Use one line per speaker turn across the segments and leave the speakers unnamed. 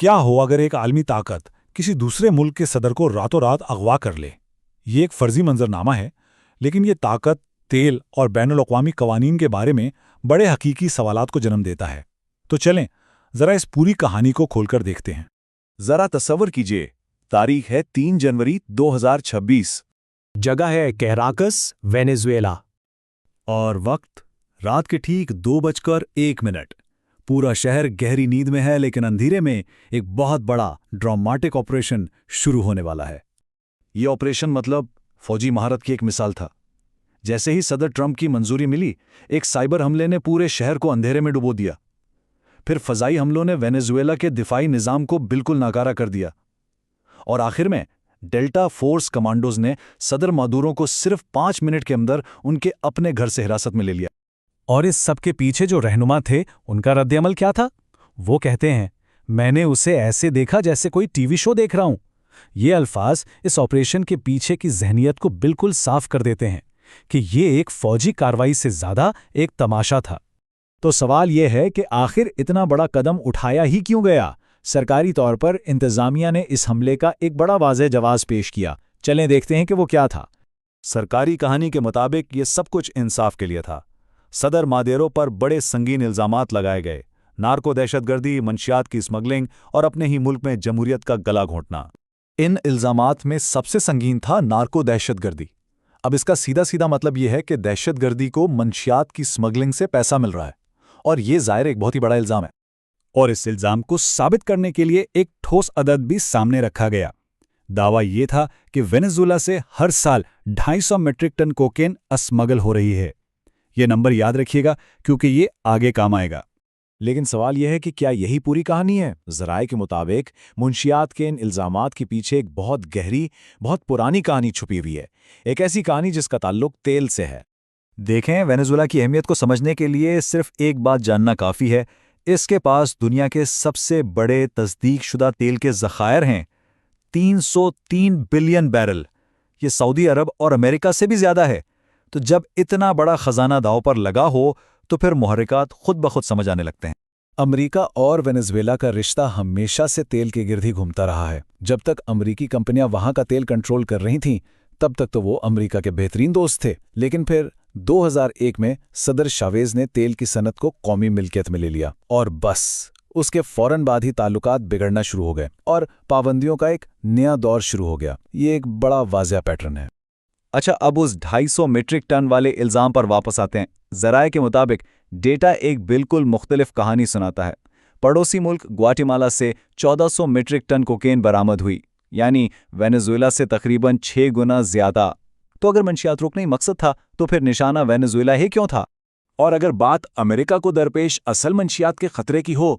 کیا ہو اگر ایک عالمی طاقت کسی دوسرے ملک کے صدر کو راتوں رات اغوا کر لے؟ یہ ایک فرضی منظرنامہ ہے، لیکن یہ طاقت، تیل اور بین الاقوامی قوانین کے بارے میں بڑے حقیقی سوالات کو جنم دیتا ہے۔ تو چلیں ذرا اس پوری کہانی کو کھول کر دیکھتے ہیں۔
ذرا تصور کیجئے، تاریخ ہے 3 جنوری 2026،
جگہ ہے کیراکس، وینیزویلا،
اور وقت رات کے ٹھیک 2:01۔ پورا شہر گہری نیند میں ہے، لیکن اندھیرے میں ایک بہت بڑا ڈراماٹک آپریشن شروع ہونے والا ہے۔ یہ آپریشن مطلب فوجی مہارت کی ایک مثال تھا۔ جیسے ہی صدر ٹرمپ کی منظوری ملی، ایک سائبر حملے نے پورے شہر کو اندھیرے میں ڈبو دیا۔ پھر فضائی حملوں نے وینیزویلا کے دفاعی نظام کو بالکل ناکارہ کر دیا، اور آخر میں ڈیلٹا فورس کمانڈوز نے صدر مادورو کو صرف 5 منٹ کے اندر ان کے اپنے گھر سے حراست میں لے لیا۔
اور اس سب کے پیچھے جو رہنما تھے، ان کا رد عمل کیا تھا؟ وہ کہتے ہیں، میں نے اسے ایسے دیکھا جیسے کوئی ٹی وی شو دیکھ رہا ہوں۔ یہ الفاظ اس آپریشن کے پیچھے کی ذہنیت کو بالکل صاف کر دیتے ہیں کہ یہ ایک فوجی کارروائی سے زیادہ ایک تماشا تھا۔ تو سوال یہ ہے کہ آخر اتنا بڑا قدم اٹھایا ہی کیوں گیا؟ سرکاری طور پر انتظامیہ نے اس حملے کا ایک بڑا واضح جواز پیش کیا۔ چلیں دیکھتے ہیں کہ وہ کیا تھا۔
سرکاری کہانی کے مطابق یہ سب کچھ انصاف کے لیے تھا۔ صدر مادیرو پر بڑے سنگین الزامات لگائے گئے: نارکو دہشت گردی، منشیات کی اسمگلنگ اور اپنے ہی ملک میں جمہوریت کا گلا گھونٹنا۔ ان الزامات میں سب سے سنگین تھا نارکو دہشت گردی۔ اب اس کا سیدھا مطلب یہ ہے کہ دہشت گردی کو منشیات کی اسمگلنگ سے پیسہ مل رہا ہے، اور یہ ظاہر ایک بہت ہی بڑا الزام ہے۔
اور اس الزام کو ثابت کرنے کے لیے ایک ٹھوس عدد بھی سامنے رکھا گیا۔ دعویٰ یہ تھا کہ وینیزویلا سے ہر سال 250 میٹرک ٹن کوکین اسمگل ہو رہی ہے۔ یہ نمبر یاد رکھیے گا کیونکہ یہ آگے کام آئے گا۔
لیکن سوال یہ ہے کہ کیا یہی پوری کہانی ہے؟ ذرائع کے مطابق منشیات کے ان الزامات کے پیچھے ایک بہت گہری، بہت پرانی کہانی چھپی ہوئی ہے، ایک ایسی کہانی جس کا تعلق تیل سے ہے۔ دیکھیں، وینیزویلا کی اہمیت کو سمجھنے کے لیے صرف ایک بات جاننا کافی ہے۔ اس کے پاس دنیا کے سب سے بڑے تصدیق شدہ تیل کے ذخائر ہیں، 303 بلین بیرل۔ یہ سعودی عرب اور امریکہ سے بھی زیادہ ہے۔ تو جب اتنا بڑا خزانہ داؤ پر لگا ہو تو پھر محرکات خود بخود سمجھ آنے لگتے ہیں۔
امریکہ اور وینیزویلا کا رشتہ ہمیشہ سے تیل کے گرد ہی گھومتا رہا ہے۔ جب تک امریکی کمپنیاں وہاں کا تیل کنٹرول کر رہی تھیں، تب تک تو وہ امریکہ کے بہترین دوست تھے۔ لیکن پھر 2001 میں صدر شاویز نے تیل کی صنعت کو قومی ملکیت میں لے لیا، اور بس اس کے فوراً بعد ہی تعلقات بگڑنا شروع ہو گئے اور پابندیوں کا ایک نیا دور شروع ہو گیا۔ یہ ایک بڑا واضح پیٹرن ہے۔
اچھا، اب اس 250 میٹرک ٹن والے الزام پر واپس آتے ہیں۔ ذرائع کے مطابق ڈیٹا ایک بالکل مختلف کہانی سناتا ہے۔ پڑوسی ملک گواٹیمالا سے 1400 میٹرک ٹن کوکین برآمد ہوئی، یعنی وینیزویلا سے تقریباً 6 گنا زیادہ۔ تو اگر منشیات روکنا ہی مقصد تھا تو پھر نشانہ وینیزویلا ہی کیوں تھا؟ اور اگر بات امریکہ کو درپیش اصل منشیات کے خطرے کی ہو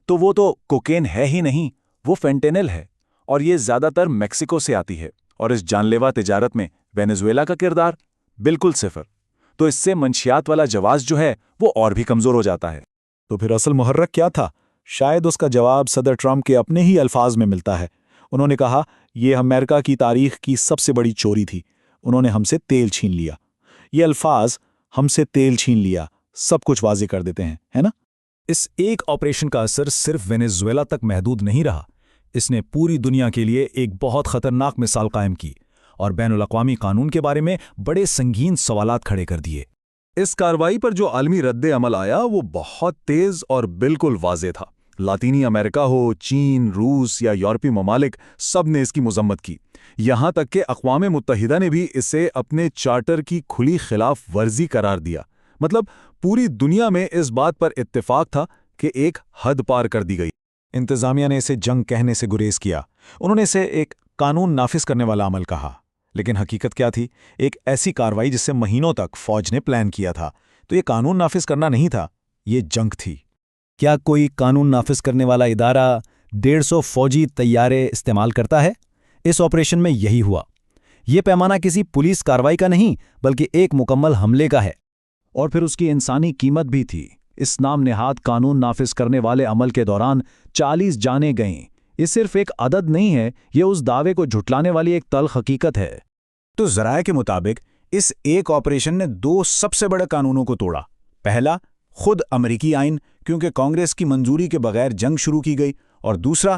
تو وہ تو کوکین ہے ہی نہیں، وہ فینٹینل ہے، اور یہ زیادہ تر میکسیکو سے آتی ہے۔ اور اس جان لیوا تجارت میں وینیزویلا کا کردار بالکل صفر۔ تو اس سے منشیات والا جواز جو ہے وہ اور بھی کمزور ہو جاتا ہے۔
تو پھر اصل محرک کیا تھا؟ شاید اس کا جواب صدر ٹرمپ کے اپنے ہی الفاظ میں ملتا ہے۔ انہوں نے کہا، یہ امریکہ کی تاریخ کی سب سے بڑی چوری تھی، انہوں نے ہم سے تیل چھین لیا۔ یہ الفاظ، ہم سے تیل چھین لیا، سب کچھ واضح کر دیتے ہیں، ہے نا؟
اس ایک آپریشن کا اثر صرف وینیزویلا تک محدود نہیں رہا، اس نے پوری دنیا کے لیے ایک بہت خطرناک مثال قائم کی اور بین الاقوامی قانون کے بارے میں بڑے سنگین سوالات کھڑے کر دیے۔
اس کارروائی پر جو عالمی رد عمل آیا وہ بہت تیز اور بالکل واضح تھا۔ لاطینی امریکہ ہو، چین، روس یا یورپی ممالک، سب نے اس کی مذمت کی۔ یہاں تک کہ اقوام متحدہ نے بھی اسے اپنے چارٹر کی کھلی خلاف ورزی قرار دیا۔ مطلب پوری دنیا میں اس بات پر اتفاق تھا کہ ایک حد پار کر دی گئی۔
انتظامیہ نے اسے جنگ کہنے سے گریز کیا، انہوں نے اسے ایک قانون نافذ کرنے والا عمل کہا۔ لیکن حقیقت کیا تھی؟ ایک ایسی کارروائی جس سے مہینوں تک فوج نے پلان کیا تھا۔ تو یہ قانون نافذ کرنا نہیں تھا، یہ جنگ تھی۔
کیا کوئی قانون نافذ کرنے والا ادارہ 150 فوجی طیارے استعمال کرتا ہے؟ اس آپریشن میں یہی ہوا۔ یہ پیمانہ کسی پولیس کارروائی کا نہیں بلکہ ایک مکمل حملے کا ہے،
اور پھر اس کی انسانی قیمت بھی تھی۔ اس نام نہاد قانون نافذ کرنے والے عمل کے دوران 40 جانیں گئیں۔ یہ صرف ایک عدد نہیں ہے، یہ اس دعوے کو جھٹلانے والی ایک تلخ حقیقت ہے۔
تو ذرائع کے مطابق اس ایک آپریشن نے 2 سب سے بڑے قانونوں کو توڑا۔ پہلا، خود امریکی آئین، کیونکہ کانگریس کی منظوری کے بغیر جنگ شروع کی گئی، اور دوسرا،